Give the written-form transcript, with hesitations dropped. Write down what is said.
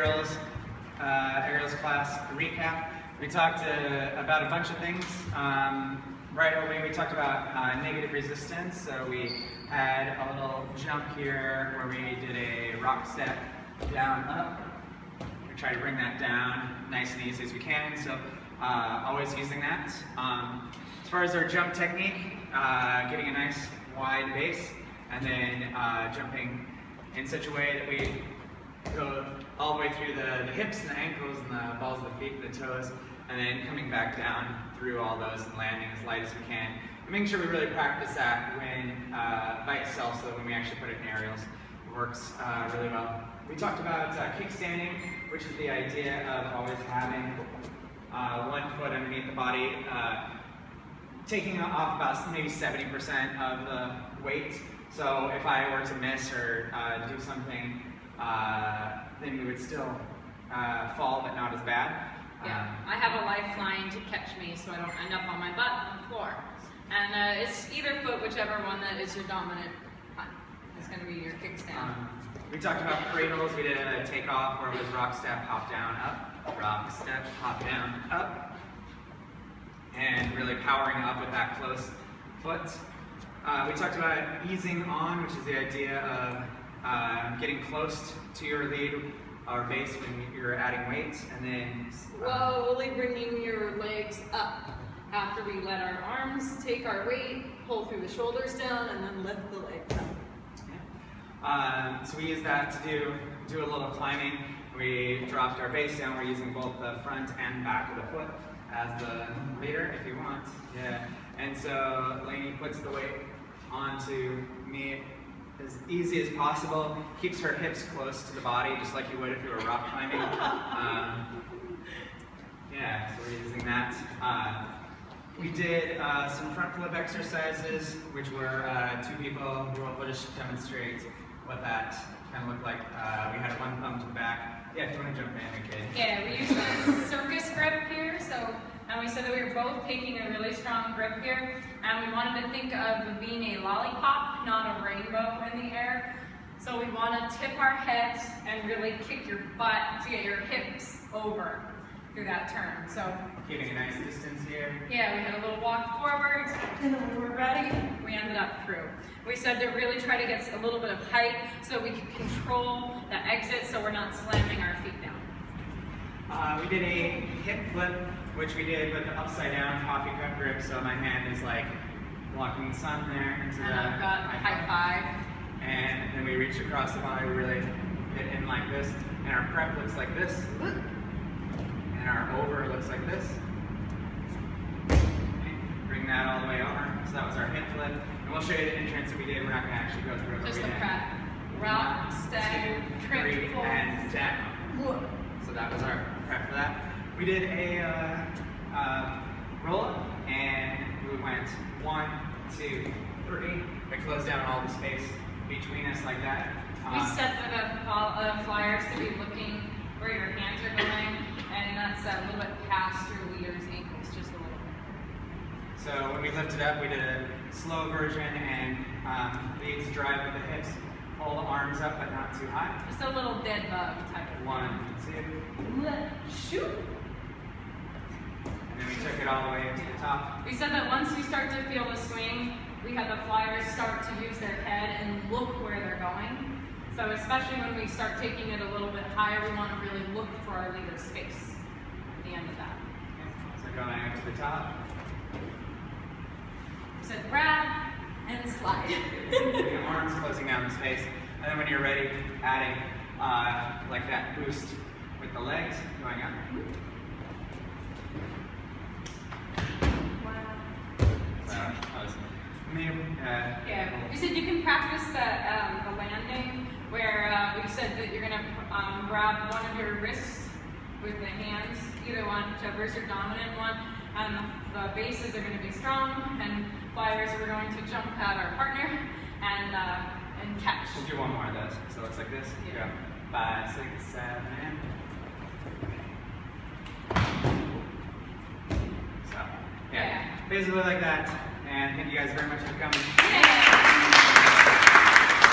aerials class recap. We talked about a bunch of things. Right away we talked about negative resistance. So we had a little jump here where we did a rock step down, up. We try to bring that down nice and easy as we can. So always using that. As far as our jump technique, getting a nice wide base and then jumping in such a way that we go all the way through the hips and the ankles and the balls of the feet and the toes, and then coming back down through all those and landing as light as we can. And making sure we really practice that when by itself, so that when we actually put it in aerials, it works really well. We talked about kickstanding, which is the idea of always having one foot underneath the body, taking off about maybe 70% of the weight. So if I were to miss or do something, then we would still fall, but not as bad. Yeah, I have a lifeline to catch me so I don't end up on my butt on the floor. And it's either foot, whichever one that is your dominant one. It's going to be your kickstand. We talked about cradles. We did a takeoff where it was rock step, hop down, up, rock step, hop down, up. And really powering up with that close foot. We talked about easing on, which is the idea of getting close to your lead or base when you're adding weight, and then slowly bringing your legs up after we let our arms take our weight, pull through the shoulders down, and then lift the legs up. Yeah. So we use that to do a little climbing. We dropped our base down. We're using both the front and back of the foot as the leader, if you want. Yeah. And so Lainey puts the weight onto me as easy as possible, keeps her hips close to the body, just like you would if you were rock climbing. Yeah, so we're using that. We did some front flip exercises, which were two people. We'll just demonstrate what that kind of looked like. We had one thumb to the back. Yeah, if you want to jump in, okay. Yeah, we used a circus grip here, and we said that we were both taking a really strong grip here, and we wanted to think of being a lollipop, not a rainbow in the air. So we want to tip our heads and really kick your butt to get your hips over through that turn. So keeping a nice distance here. Yeah, we had a little walk forward, and then when we were ready, we ended up through. We said to really try to get a little bit of height so we can control the exit so we're not slamming our feet down. We did a hip flip, which we did with the upside down coffee cup grip, so my hand is like blocking the sun there into and I've got a high five. And then we reach across the body, we really get in like this, and our prep looks like this, and our over looks like this. Okay. Bring that all the way over. So that was our hip flip, and we'll show you the entrance that we did. We're not going to actually go through it. Just the prep. Rock, step, three, and down. So that was our prep for that. We did a roll up, and we went 1, 2, 3. We closed down all the space between us like that. We set the flyers to be looking where your hands are going, and that's a little bit past your leader's ankles, just a little bit. So when we lifted up, we did a slow version, and leads drive with the hips, pull the arms up, but not too high. Just a little dead bug type of 1, 2, shoot. And then we took it all the way to the top. We said that once you start to feel the swing, we had the flyers start to use their head and look where they're going. So especially when we start taking it a little bit higher, we want to really look for our leader's face at the end of that. Okay. So going up to the top. We said grab and slide. Your arms closing down the space. And then when you're ready, adding like that boost with the legs going up. Yeah, we said you can practice the landing where we said that you're going to grab one of your wrists with the hands, either one, whichever is your dominant one, and the bases are going to be strong, and flyers are going to jump at our partner and catch. We'll do one more of those. So it looks like this. Yeah. Go 5, 6, 7, and so yeah, basically like that. And thank you guys very much for coming. Yeah.